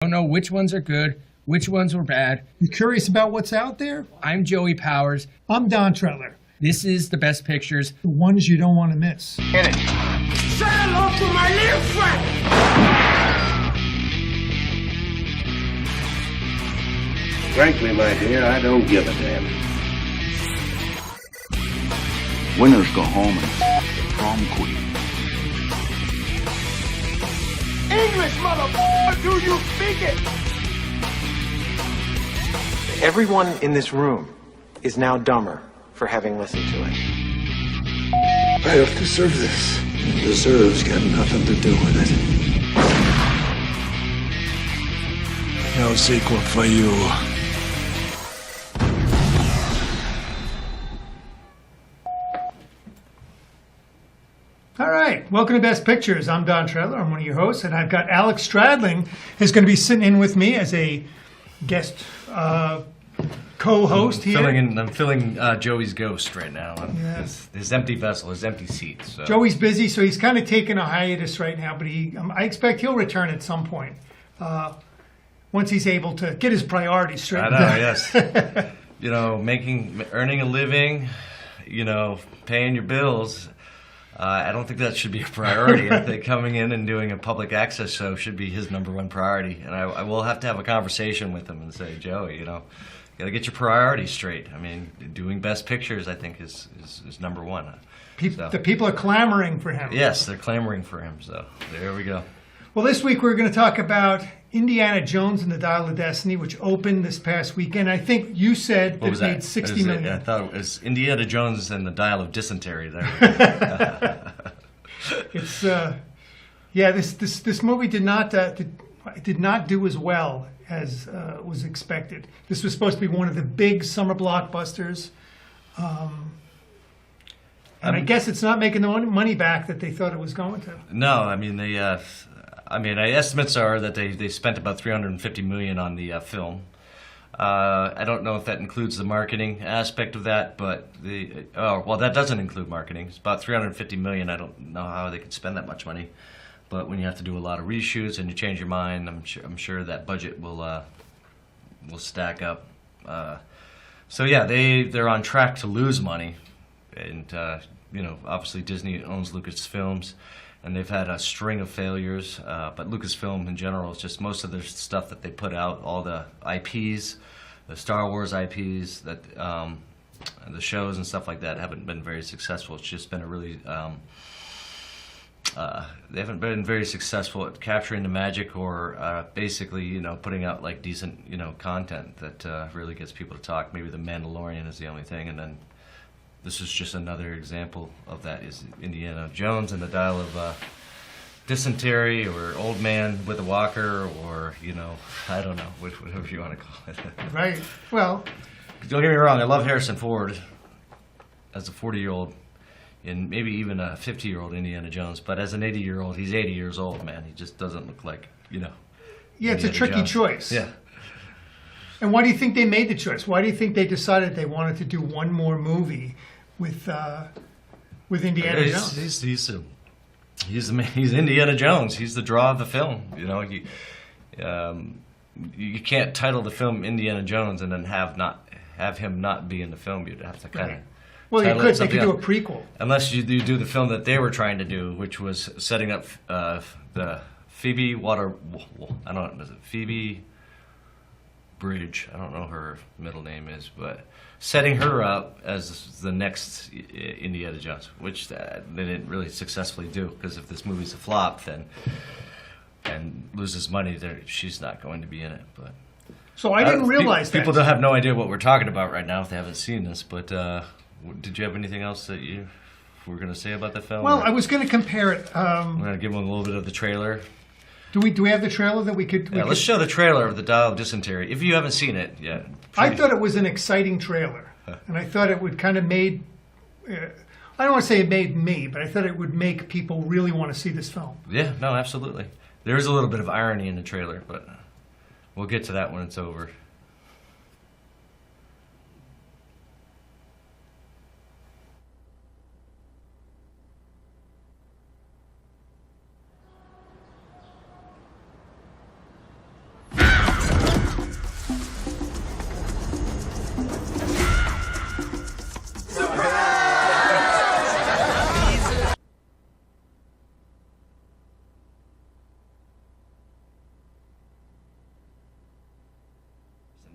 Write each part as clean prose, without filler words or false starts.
Don't know which ones are good, which ones were bad. You curious about what's out there? I'm Joey Powers. I'm Don Treadler. This is the best pictures. The ones you don't want to miss. Hit it. Say hello to my little friend. Frankly, my dear, I don't give a damn. Winners go home and the prom queen. English, motherfucker, do you speak it? Everyone in this room is now dumber for having listened to it. I don't deserve this. Deserves got nothing to do with it. No sequel for you. All right, welcome to Best Pictures. I'm Don Treadler. I'm one of your hosts, and I've got Alex Stradling who's going to be sitting in with me as a guest co-host here. I'm filling Joey's ghost right now. Yes. His empty vessel, his empty seat. So. Joey's busy, so he's kind of taking a hiatus right now, but I expect he'll return at some point once he's able to get his priorities straight. I know, yes. You know, earning a living, you know, paying your bills. I don't think that should be a priority. I think coming in and doing a public access show should be his number one priority. And I will have to have a conversation with him and say, Joey, you know, got to get your priorities straight. I mean, doing Best Pictures, I think, is number one. The people are clamoring for him. Yes, they're clamoring for him. So there we go. Well, this week we're going to talk about Indiana Jones and the Dial of Destiny, which opened this past weekend. I think you said that it made $60 million. I thought it was Indiana Jones and the Dial of Dysentery. There. It's this movie did not do as well as was expected. This was supposed to be one of the big summer blockbusters, and I guess it's not making the money back that they thought it was going to. No, I mean estimates are that they spent about $350 million on the film. I don't know if that includes the marketing aspect of that, but that doesn't include marketing. It's about $350 million. I don't know how they could spend that much money, but when you have to do a lot of reshoots and you change your mind, I'm sure that budget will stack up. So yeah, they're on track to lose money, and you know, obviously Disney owns Lucasfilms. And they've had a string of failures, but Lucasfilm in general is just most of their stuff that they put out, all the IPs, the Star Wars IPs, that the shows and stuff like that haven't been very successful. It's just been a really they haven't been very successful at capturing the magic or basically, you know, putting out like decent, you know, content that really gets people to talk. Maybe The Mandalorian is the only thing, and then. This is just another example of that, is Indiana Jones and the Dial of Dysentery, or Old Man with a Walker, or, you know, I don't know, whatever you want to call it. Right. Well, don't get me wrong, I love Harrison Ford as a 40-year-old, and maybe even a 50-year-old Indiana Jones, but as an 80-year-old, he's 80 years old, man. He just doesn't look like, you know. Yeah, it's a tricky Jones. choice. Yeah. And why do you think they made the choice? Why do you think they decided they wanted to do one more movie with Indiana Jones? He's Indiana Jones. He's the draw of the film. You know, you can't title the film Indiana Jones and then have him not be in the film. You'd have to kind of. Well, you could. They could do a prequel. Unless you do the film that they were trying to do, which was setting up the Phoebe Phoebe Bridge. I don't know her middle name is, but setting her up as the next Indiana Jones, which they didn't really successfully do, because if this movie's a flop, then and loses money, she's not going to be in it. But so I didn't realize that. People don't have no idea what we're talking about right now if they haven't seen this. But did you have anything else that you were going to say about the film? Well, I was going to compare it. We're going to give them a little bit of the trailer. Do we have the trailer that we could? Let's show the trailer of the Dial of Dysentery if you haven't seen it yet. I thought it was an exciting trailer, and I thought it would kind of made. I don't want to say it made me, but I thought it would make people really want to see this film. Yeah, no, absolutely. There is a little bit of irony in the trailer, but we'll get to that when it's over.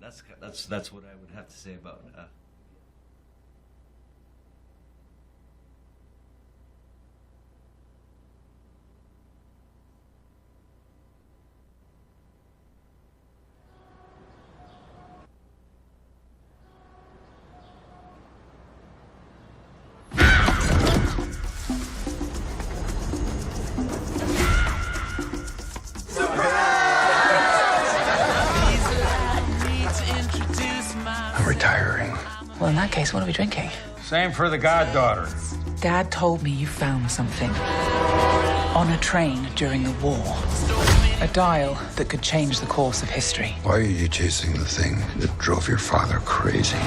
That's what I would have to say about. I'm retiring. Well, in that case, what are we drinking? Same for the goddaughter. Dad told me you found something on a train during the war. A dial that could change the course of history. Why are you chasing the thing that drove your father crazy?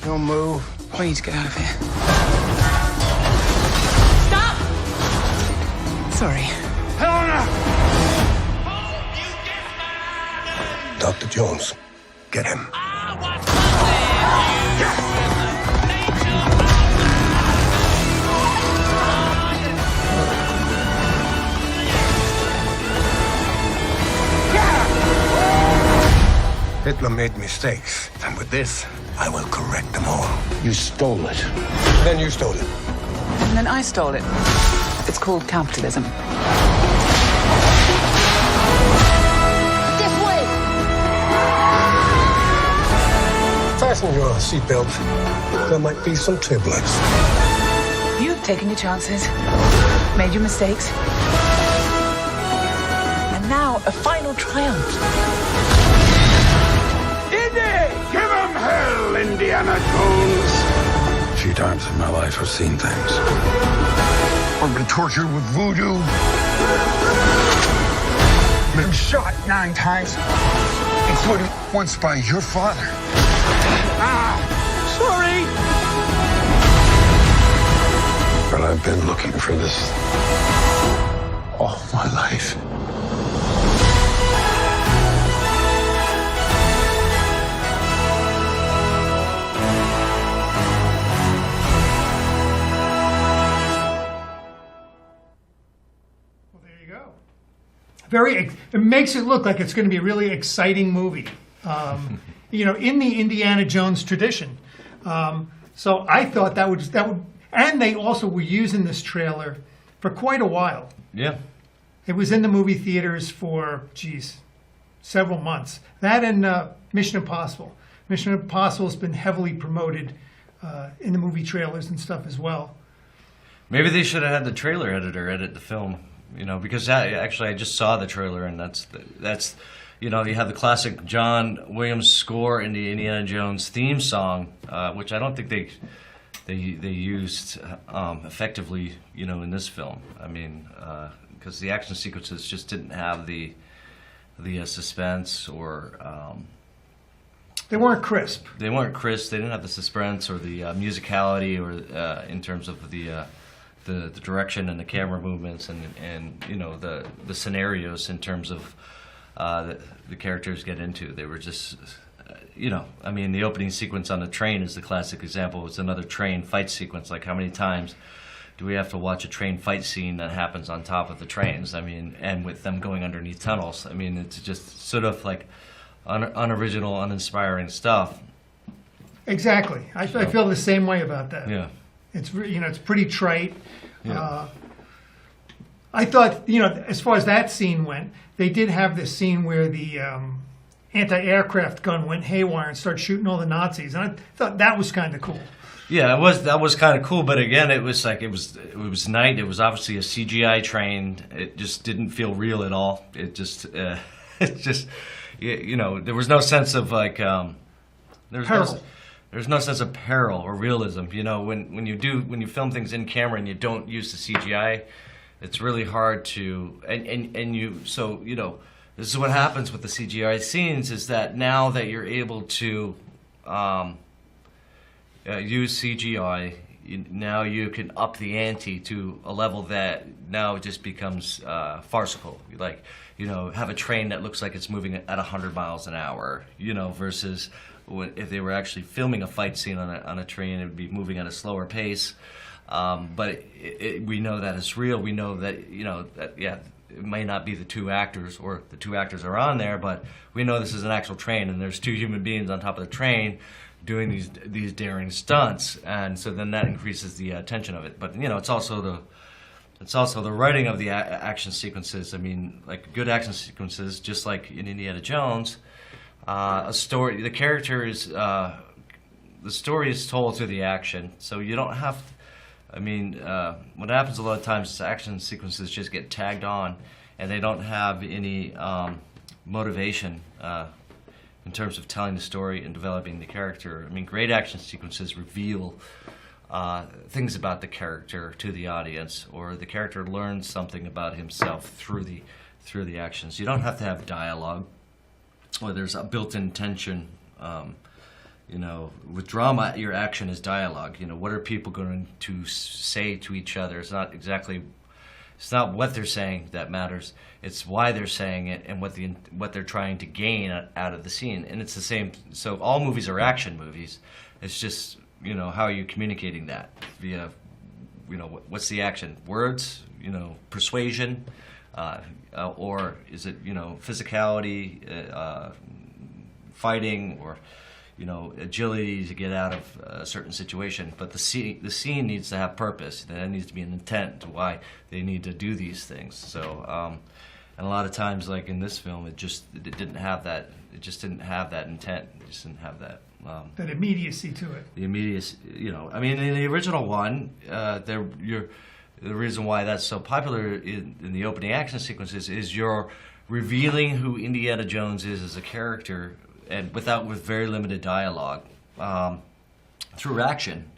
Don't move. We need to get out of here. Stop! Sorry. Helena! Dr. Jones, get him. Hitler made mistakes, and with this, I will correct them all. You stole it. Then you stole it. And then I stole it. It's called capitalism. Fasten your seatbelt. There might be some turbulence. You've taken your chances, made your mistakes. And now a final triumph. Give him hell, Indiana Jones! A few times in my life, I've seen things. I've been tortured with voodoo. Been shot 9 times, including once by your father. Sorry! But I've been looking for this all my life. Well, there you go. It makes it look like it's going to be a really exciting movie. In the Indiana Jones tradition. So I thought that would, and they also were using this trailer for quite a while. Yeah. It was in the movie theaters for, several months. That and Mission Impossible. Mission Impossible has been heavily promoted in the movie trailers and stuff as well. Maybe they should have had the trailer editor edit the film, because I just saw the trailer, and that's you have the classic John Williams score in the Indiana Jones theme song, which I don't think they used effectively, in this film. I mean, because the action sequences just didn't have the suspense or. They weren't crisp. They weren't crisp. They didn't have the suspense or the musicality or in terms of the direction and the camera movements and the scenarios in terms of the characters get into. They were just, the opening sequence on the train is the classic example. It's another train fight sequence. Like, how many times do we have to watch a train fight scene that happens on top of the trains? I mean, and with them going underneath tunnels. I mean, it's just sort of like unoriginal, uninspiring stuff. Exactly. I feel the same way about that. Yeah. It's it's pretty trite. Yeah. I thought, as far as that scene went, they did have this scene where the anti-aircraft gun went haywire and started shooting all the Nazis, and I thought that was kind of cool. Yeah, that was kind of cool, but again, it was night. It was obviously a CGI train. It just didn't feel real at all. It just there was no sense of there's no sense of peril or realism. When you film things in camera and you don't use the CGI, it's really hard to this is what happens with the CGI scenes, is that now that you're able to use CGI, now you can up the ante to a level that now it just becomes farcical. Like, have a train that looks like it's moving at 100 miles an hour, versus if they were actually filming a fight scene on a train, it would be moving at a slower pace. But we know that it's real. We know that it may not be the two actors, or the two actors are on there, but we know this is an actual train, and there's two human beings on top of the train doing these daring stunts, and so then that increases the tension of it. But it's also the writing of the action sequences. I mean, like good action sequences, just like in Indiana Jones, a story. The story is told through the action, so you don't have. What happens a lot of times is action sequences just get tagged on, and they don't have any motivation in terms of telling the story and developing the character. I mean, great action sequences reveal things about the character to the audience, or the character learns something about himself through the actions. You don't have to have dialogue, or there's a built-in tension. With drama, your action is dialogue. What are people going to say to each other? It's not what they're saying that matters. It's why they're saying it and what they're trying to gain out of the scene. And it's the same. So all movies are action movies. It's just how are you communicating that via what's the action? Words? Persuasion, or is it physicality, fighting, or agility to get out of a certain situation. But the scene needs to have purpose. There needs to be an intent to why they need to do these things. So, and a lot of times, like in this film, it didn't have that. It just didn't have that intent. It just didn't have that. That immediacy to it. The immediacy, in the original one, the reason why that's so popular in the opening action sequences is you're revealing who Indiana Jones is as a character, and with very limited dialogue, through action,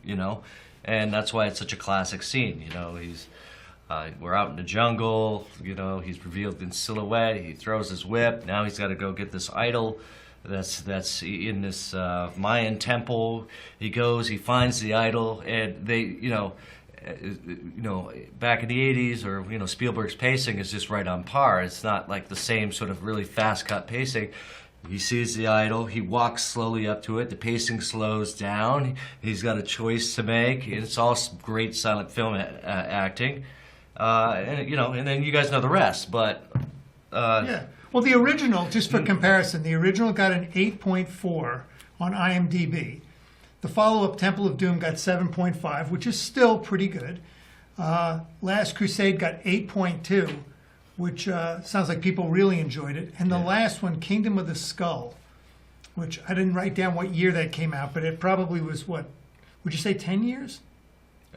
and that's why it's such a classic scene. We're out in the jungle, he's revealed in silhouette, he throws his whip, now he's got to go get this idol that's in this Mayan temple. He goes, he finds the idol, and they, back in the 80s, or, Spielberg's pacing is just right on par. It's not like the same sort of really fast cut pacing. He sees the idol, he walks slowly up to it, the pacing slows down, he's got a choice to make, and it's all great silent film acting. And then you guys know the rest, but... Yeah. Well, the original, just for comparison, the original got an 8.4 on IMDb. The follow-up, Temple of Doom, got 7.5, which is still pretty good. Last Crusade got 8.2, which sounds like people really enjoyed it. And the last one, Kingdom of the Skull, which I didn't write down what year that came out, but it probably was, what, would you say 10 years?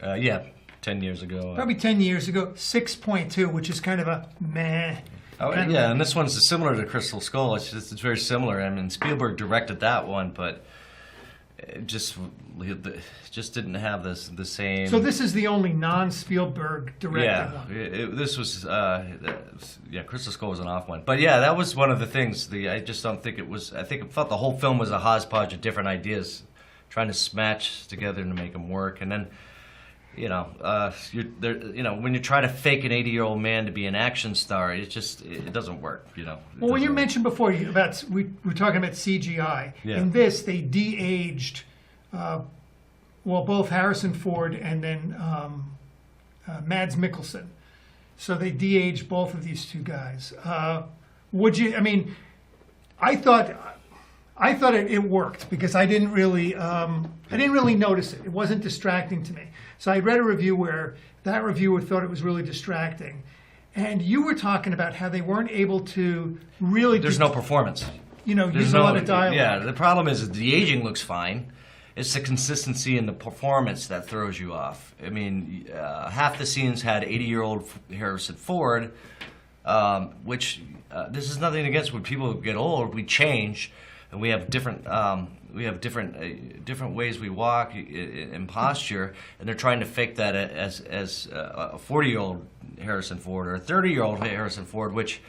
10 years ago. Probably 10 years ago, 6.2, which is kind of a meh. Oh, yeah, and this one's similar to Crystal Skull. It's very similar. I mean, Spielberg directed that one, but it just didn't have the same... So this is the only non-Spielberg directed one? This was... Crystal Skull was an off one. But yeah, that was one of the things. I just don't think it was... I felt the whole film was a hodgepodge of different ideas trying to smash together to make them work. And then... when you try to fake an 80-year-old man to be an action star, it doesn't work. Well, when you mentioned before about we were talking about CGI. Yeah. In this, they de-aged, both Harrison Ford and then Mads Mikkelsen. So they de-aged both of these two guys. Would you? I mean, I thought it worked because I didn't really notice it. It wasn't distracting to me. So I read a review where that reviewer thought it was really distracting. And you were talking about how they weren't able to really... There's no performance. Use a lot of dialogue. Yeah, the problem is the aging looks fine. It's the consistency in the performance that throws you off. I mean, half the scenes had 80-year-old Harrison Ford, which this is nothing against when people get old. We change, and we have different ways we walk in posture, and they're trying to fake that as a 40-year-old Harrison Ford or a 30-year-old Harrison Ford, which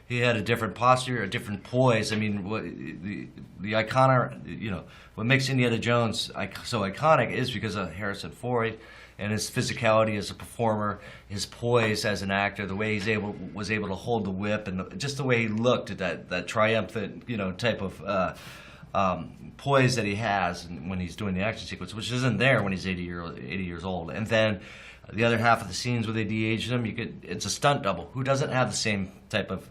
he had a different posture, a different poise. I mean, the iconic, what makes Indiana Jones so iconic is because of Harrison Ford and his physicality as a performer, his poise as an actor, the way was able to hold the whip, and just the way he looked at that triumphant, type of poise that he has when he's doing the action sequence, which isn't there when he's 80 years old. And then The other half of the scenes where they de-aged him, it's a stunt double who doesn't have the same type of,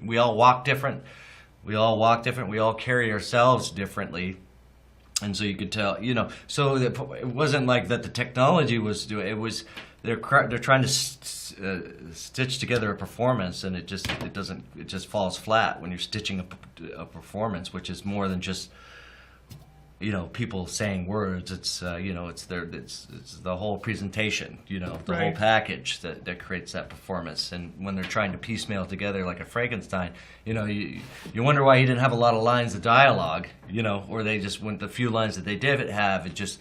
we all walk different. We all carry ourselves differently. And so you could tell, so it wasn't like that the technology was doing it. Was they're trying to stitch together a performance, and it just falls flat when you're stitching a performance, which is more than just people saying words. It's it's the whole presentation, the Right. whole package that creates that performance. And when they're trying to piecemeal together like a Frankenstein, you wonder why he didn't have a lot of lines of dialogue, or they just went the few lines that they did have. It just,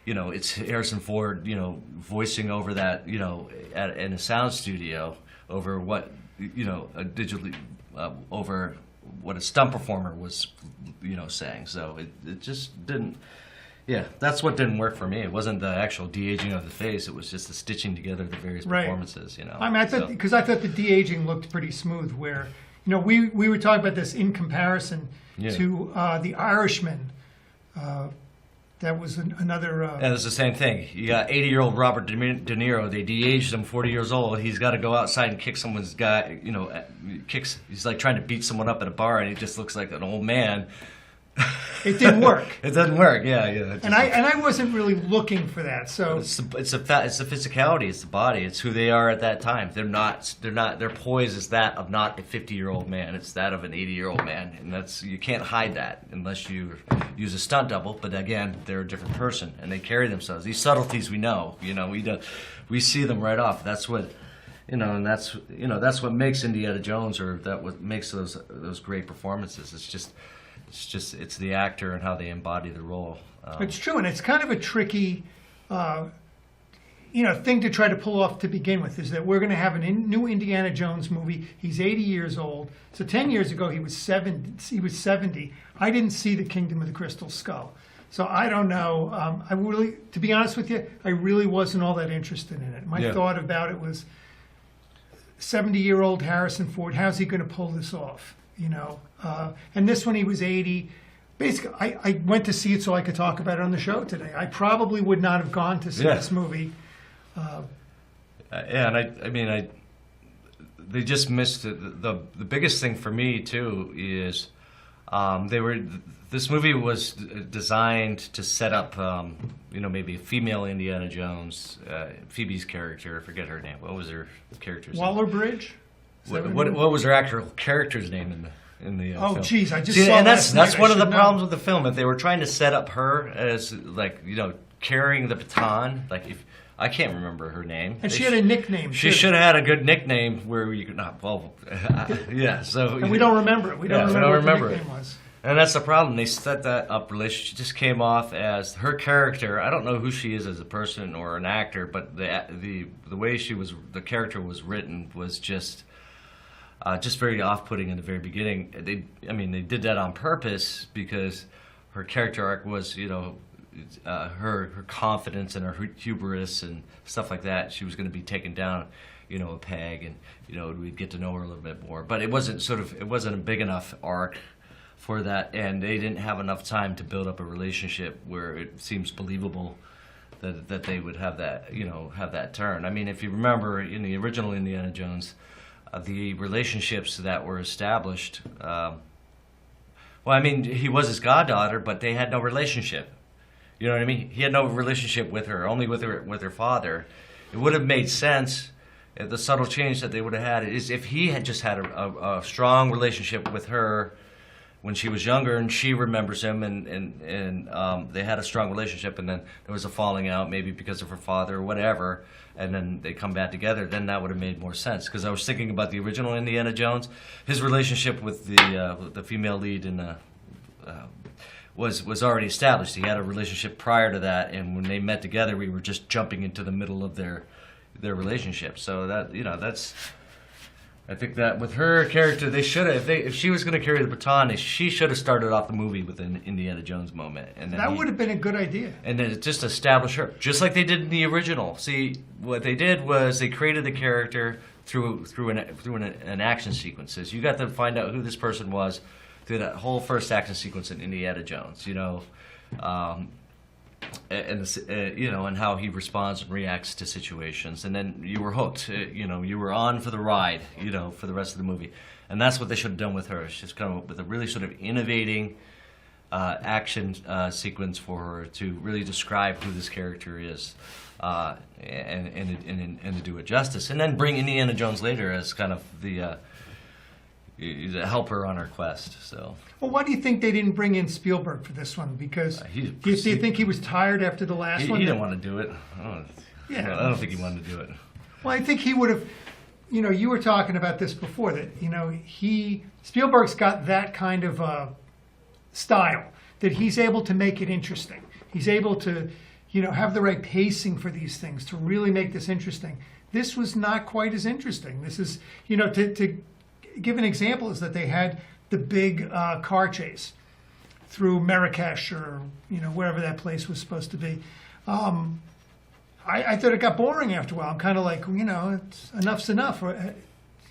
it's Harrison Ford, voicing over that, in a sound studio over what, digitally over what a stunt performer was, saying. So it just didn't. Yeah, that's what didn't work for me. It wasn't the actual de-aging of the face. It was just the stitching together of the various Right. performances. I mean, I thought I thought the de-aging looked pretty smooth. Where we were talking about this in comparison to The Irishman. That was another. And it's the same thing. You got 80-year-old Robert De Niro. They de-aged him, 40 years old. He's got to go outside and kick someone's guy. He's like trying to beat someone up at a bar, and he just looks like an old man. It didn't work. It doesn't work. Yeah. And I wasn't really looking for that. So It's the physicality. It's the body. It's who they are at that time. Their poise is that of not a 50-year-old man. It's that of an 80-year-old man, and you can't hide that unless you use a stunt double. But again, they're a different person, and they carry themselves. These subtleties we know. We see them right off. That's what. And that's what makes Indiana Jones, or what makes those great performances. It's the actor and how they embody the role. it's true, and it's kind of a tricky, thing to try to pull off to begin with. Is that we're going to have a new Indiana Jones movie. He's 80 years old. So 10 years ago he was 70. I didn't see The Kingdom of the Crystal Skull, so I don't know. To be honest with you, I really wasn't all that interested in it. My thought about it was 70-year-old Harrison Ford. How's he going to pull this off? And this one he was 80. Basically, I went to see it so I could talk about it on the show today. I probably would not have gone to see this movie. They just missed it. The biggest thing for me too is this movie was designed to set up maybe a female Indiana Jones, Phoebe's character. I forget her name. What was her character's name? Waller-Bridge? What was her actual character's name in the Oh, film? geez, I just saw and last that's night. one I of the should problems know. with the film. If they were trying to set up her as carrying the baton, I can't remember her name. And she had a nickname. She too. should have had a good nickname where you could not. Well, yeah. So And we don't remember it. We don't remember what the it. nickname was. And that's the problem. They set that up relationship. She just came off as her character. I don't know who she is as a person or an actor, but the way the character was written was just very off-putting in the very beginning. They did that on purpose because her character arc was, her confidence and her hubris and stuff like that. She was going to be taken down, a peg, and we'd get to know her a little bit more. But it wasn't a big enough arc for that, and they didn't have enough time to build up a relationship where it seems believable that they would have that have that turn. I mean, if you remember in the original Indiana Jones, the relationships that were established. He was his goddaughter, but they had no relationship. You know what I mean? He had no relationship with her, only with her father. It would have made sense. The subtle change that they would have had is if he had just had a strong relationship with her when she was younger, and she remembers him, and they had a strong relationship, and then there was a falling out, maybe because of her father or whatever, and then they come back together, then that would have made more sense. Because I was thinking about the original Indiana Jones, his relationship with the female lead was already established. He had a relationship prior to that, and when they met together, we were just jumping into the middle of their relationship. So that's. I think that with her character, they should have. If she was going to carry the baton, she should have started off the movie with an Indiana Jones moment, and then That would have been a good idea. and then just establish her, just like they did in the original. See, what they did was they created the character through an action sequences. You got to find out who this person was through that whole first action sequence in Indiana Jones. and how he responds and reacts to situations, and then you were hooked. You were on for the ride. For the rest of the movie, and that's what they should have done with her. She's come up with a really sort of innovating action sequence for her to really describe who this character is, and to do it justice, and then bring Indiana Jones later as kind of the help her on her quest. So. Well, why do you think they didn't bring in Spielberg for this one? Because do you think he was tired after the last one? He didn't want to do it. I don't think he wanted to do it. Well, I think he would have. You were talking about this before, that Spielberg's got that kind of style, that he's able to make it interesting. He's able to, have the right pacing for these things to really make this interesting. This was not quite as interesting. This is, to give an example, is that they had the big car chase through Marrakesh, or wherever that place was supposed to be. I thought it got boring after a while. I'm kind of like, it's enough's enough.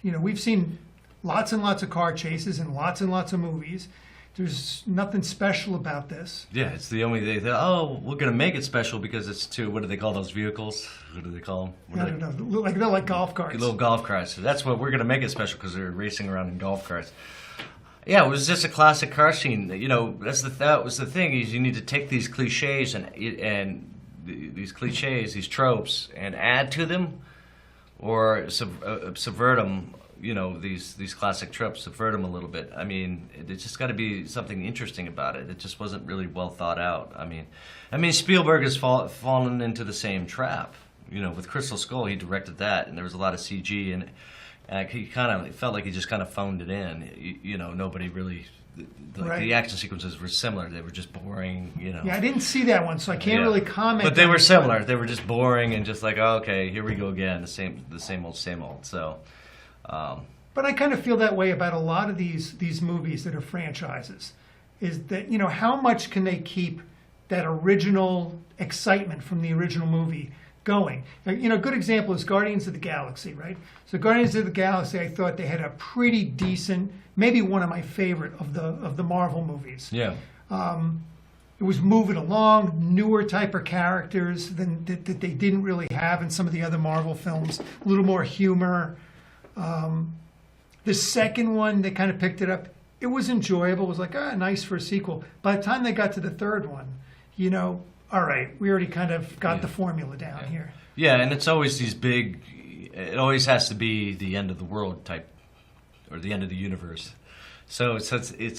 We've seen lots and lots of car chases in lots and lots of movies. There's nothing special about this. Yeah, it's the only thing. We're going to make it special because it's what do they call those vehicles? What do they call them? I don't know. They're like golf carts. Little golf carts. So that's what we're going to make it special, because they're racing around in golf carts. Yeah, it was just a classic car scene. That was the thing, is you need to take these cliches and these cliches, these tropes, and add to them, or subvert them. These classic tropes, subvert them a little bit. I mean, it's just got to be something interesting about it. It just wasn't really well thought out. I mean, Spielberg has fallen into the same trap. With Crystal Skull, he directed that, and there was a lot of CG, and he kind of felt like he just kind of phoned it in. Nobody really. Right. The action sequences were similar. They were just boring. Yeah, I didn't see that one, so I can't really comment. But they were similar. They were just boring and just like, okay, here we go again, the same old. So. But I kind of feel that way about a lot of these movies that are franchises. Is that how much can they keep that original excitement from the original movie going? A good example is Guardians of the Galaxy, right? So Guardians of the Galaxy, I thought they had a pretty decent, maybe one of my favorite of the Marvel movies. Yeah. It was moving along, newer type of characters that they didn't really have in some of the other Marvel films. A little more humor. The second one, they kind of picked it up. It was enjoyable. It was like, nice for a sequel. By the time they got to the third one, all right, we already kind of got the formula down here. Yeah, and it's always these big, it always has to be the end of the world type, or the end of the universe. So it's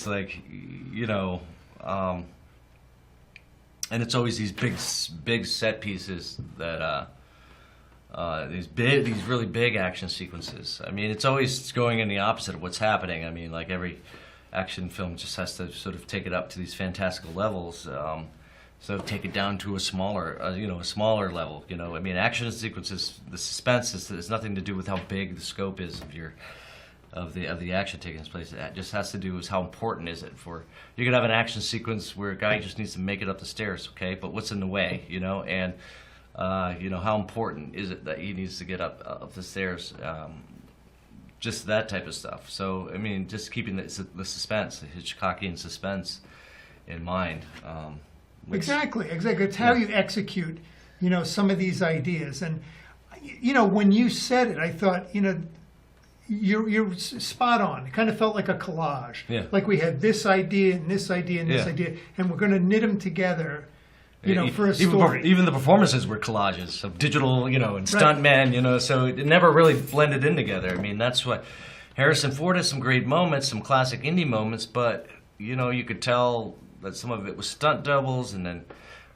like, and it's always these big set pieces that, these really big action sequences. I mean, it's always going in the opposite of what's happening. I mean, like every action film just has to sort of take it up to these fantastical levels. So take it down to a smaller level. I mean, action sequences, the suspense has nothing to do with how big the scope is of the action taking place. It just has to do with how important is it for. You could have an action sequence where a guy just needs to make it up the stairs, okay? But what's in the way, and how important is it that he needs to get up the stairs? Just that type of stuff. So, I mean, just keeping the suspense, the Hitchcockian suspense in mind. Exactly. It's how you execute, some of these ideas. And, when you said it, I thought, you're spot on. It kind of felt like a collage. Yeah. Like we had this idea and this idea and this idea, and we're going to knit them together. For a story. Even the performances were collages of digital, and stuntmen, so it never really blended in together. I mean, that's what Harrison Ford has some great moments, some classic indie moments, but, you could tell that some of it was stunt doubles, and then,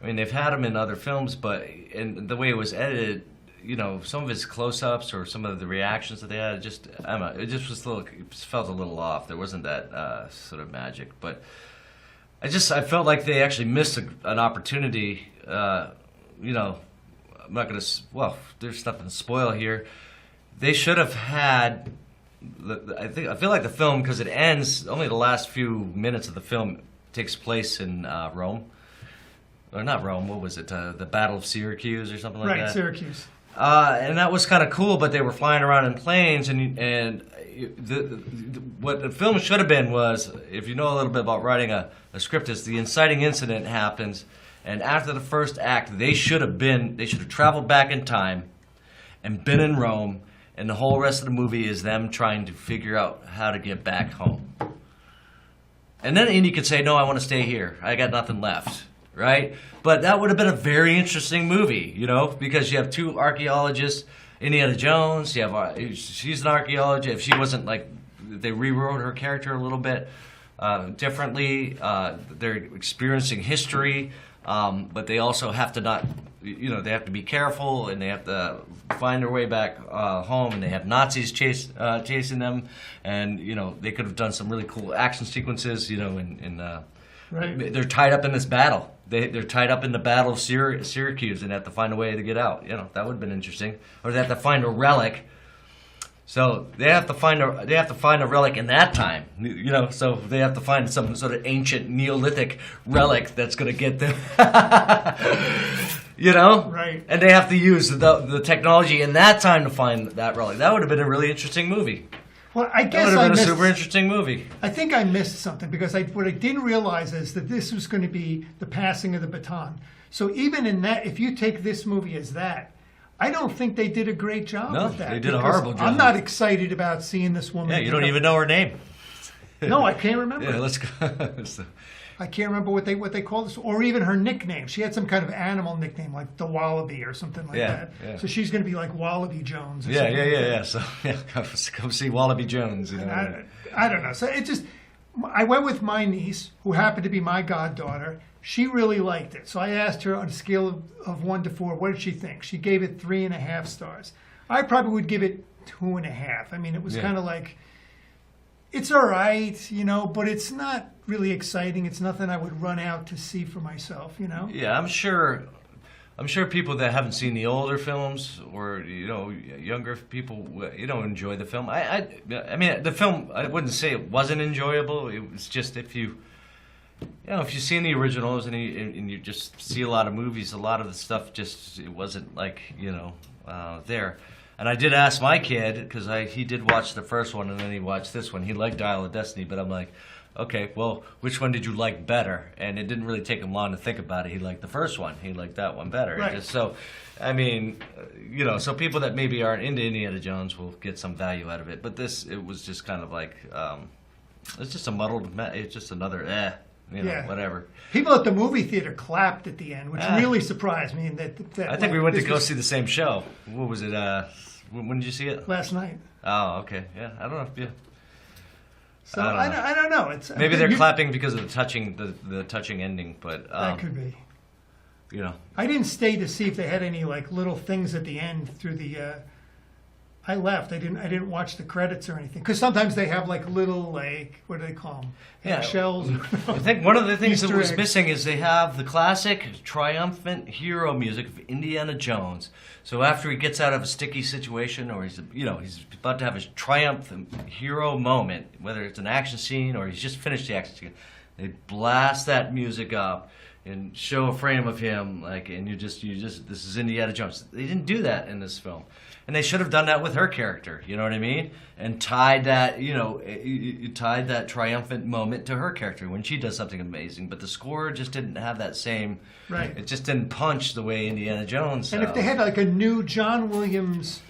I mean, they've had them in other films, but and the way it was edited, some of his close-ups or some of the reactions that they had, it just felt a little off. There wasn't that sort of magic, but I felt like they actually missed an opportunity. I'm not going to. Well, there's nothing to spoil here. They should have had. I feel like the film, because it ends. Only the last few minutes of the film takes place in Rome, or not Rome. What was it? The Battle of Syracuse or something like that. Right, Syracuse. And that was kind of cool, but they were flying around in planes, and what the film should have been was, if you know a little bit about writing a script, is the inciting incident happens, And after the first act, they should have traveled back in time and been in Rome, and the whole rest of the movie is them trying to figure out how to get back home. And then Indy could say, no, I want to stay here. I got nothing left, right? But that would have been a very interesting movie, you know, because you have two archaeologists, Indiana Jones, she's an archaeologist. If she wasn't like, they rewrote her character a little bit differently. They're experiencing history, but they also have to not, you know, they have to be careful, and they have to find their way back home, and they have Nazis chasing them, and, you know, they could have done some really cool action sequences, you know, Right. they're tied up in this battle. They're tied up in the Battle of Syracuse and have to find a way to get out. You know, that would have been interesting. Or they have to find a relic. So they have to find a relic in that time. You know, so they have to find some sort of ancient Neolithic relic that's going to get them. You know, Right. And they have to use the technology in that time to find that relic. That would have been a really interesting movie. Well, I That guess would have I been a missed. super interesting movie. I think I missed something because what I didn't realize is that this was going to be the passing of the baton. So even in that, if you take this movie as that, I don't think they did a great job No, with that. they did a because horrible job. I'm not excited about seeing this woman. Yeah, you pick don't up- even know her name. No, I can't remember. Yeah, let's go. I can't remember what they called this, or even her nickname. She had some kind of animal nickname, like the Wallaby or something like Yeah, that. yeah. So she's going to be like Wallaby Jones. Or Yeah, something yeah, like yeah, that. yeah. So yeah, come see Wallaby Jones. You know. I don't know. So it just, I went with my niece, who happened to be my goddaughter. She really liked it. So I asked her on a scale of 1 to 4, what did she think? She gave it 3.5 stars. I probably would give it 2.5. I mean, it was Yeah. kind of like, it's all right, you know, but it's not really exciting. It's nothing I would run out to see for myself, you know? Yeah, I'm sure people that haven't seen the older films, or you know, younger people, you know, enjoy the film. I mean, the film, I wouldn't say it wasn't enjoyable. It was just if you've seen the originals and you just see a lot of movies, a lot of the stuff just it wasn't like, you know, there. And I did ask my kid, because he did watch the first one and then he watched this one. He liked Dial of Destiny, but I'm like, okay, well, which one did you like better? And it didn't really take him long to think about it. He liked the first one. He liked that one better. Right. So, I mean, you know, so people that maybe aren't into Indiana Jones will get some value out of it. But it was just kind of like, it's just a muddled, it's just another, you know, Yeah. whatever. People at the movie theater clapped at the end, which really surprised me. And that I think we went to this go was see the same show. What was it? When did you see it? last night. Oh, okay. Yeah, I don't know. Yeah. So I don't know. I don't know. It's Maybe they're you- clapping because of the touching ending, but That could be. you know. I didn't stay to see if they had any like little things at the end through the. I left. I didn't watch the credits or anything because sometimes they have like little like what do they call them? Yeah. Shells. I think one of the things that Easter was eggs. missing is they have the classic triumphant hero music of Indiana Jones. So after he gets out of a sticky situation, or he's about to have his triumphant hero moment, whether it's an action scene or he's just finished the action scene, they blast that music up and show a frame of him, like, and you just this is Indiana Jones. They didn't do that in this film. And they should have done that with her character, you know what I mean? And tied that, you tied that triumphant moment to her character when she does something amazing. But the score just didn't have that same, Right. It just didn't punch the way Indiana Jones. And if they had like a new John Williams,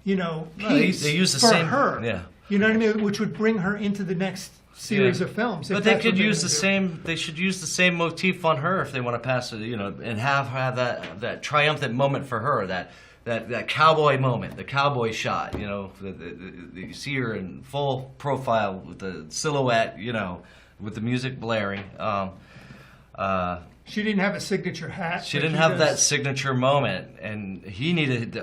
piece they use the for same- her, yeah. you know what I mean, which would bring her into the next series Yeah. of films. if But they that's what could they're use gonna the do. same. They should use the same motif on her if they want to pass it, and have that triumphant moment for her. That cowboy moment, the cowboy shot. You see her in full profile with the silhouette. With the music blaring. She didn't have a signature hat. She like didn't he have that does. signature moment, and he needed,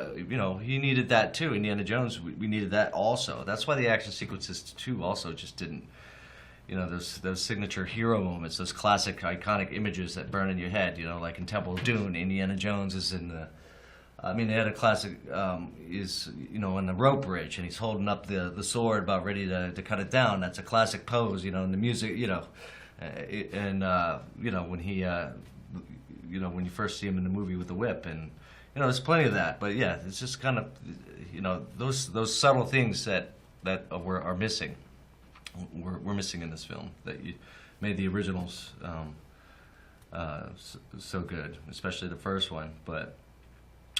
he needed that too. Indiana Jones, we needed that also. That's why the action sequences too also just didn't, those signature hero moments, those classic iconic images that burn in your head. Like in Temple of Doom, Indiana Jones is in the. They had a classic, on the rope bridge, and he's holding up the sword, about ready to cut it down. That's a classic pose, and the music, when he, when you first see him in the movie with the whip, and there's plenty of that. But yeah, it's just kind of, those subtle things that are missing. We're missing in this film that you made the originals so good, especially the first one. But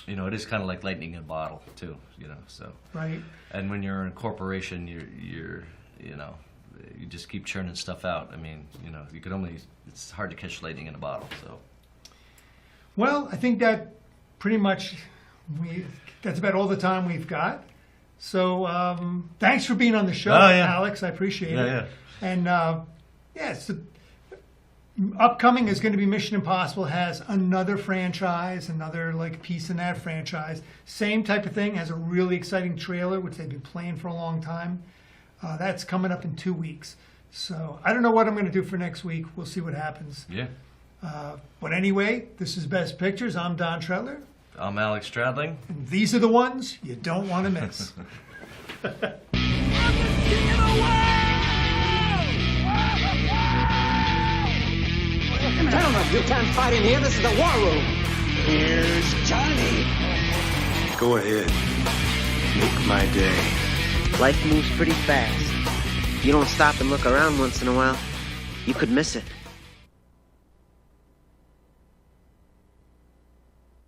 you know, it is kind of like lightning in a bottle too. You know, so Right. and when you're in a corporation, you're you know, you just keep churning stuff out. I mean, you know, you could only, it's hard to catch lightning in a bottle. So Well, I think that pretty much that's about all the time we've got. So thanks for being on the show, Oh, yeah. Alex. I appreciate Yeah, it. yeah. And so upcoming is going to be Mission Impossible has another franchise, another like piece in that franchise. Same type of thing, has a really exciting trailer, which they've been playing for a long time. That's coming up in 2 weeks. So I don't know what I'm going to do for next week. We'll see what happens. yeah, But anyway, this is Best Pictures. I'm Don Tretler. I'm Alex Stradling. And these are the ones you don't want to miss. Gentlemen, you can't fight in here. This is the war room. Here's Johnny. Go ahead. Make my day. Life moves pretty fast. You don't stop and look around once in a while, you could miss it.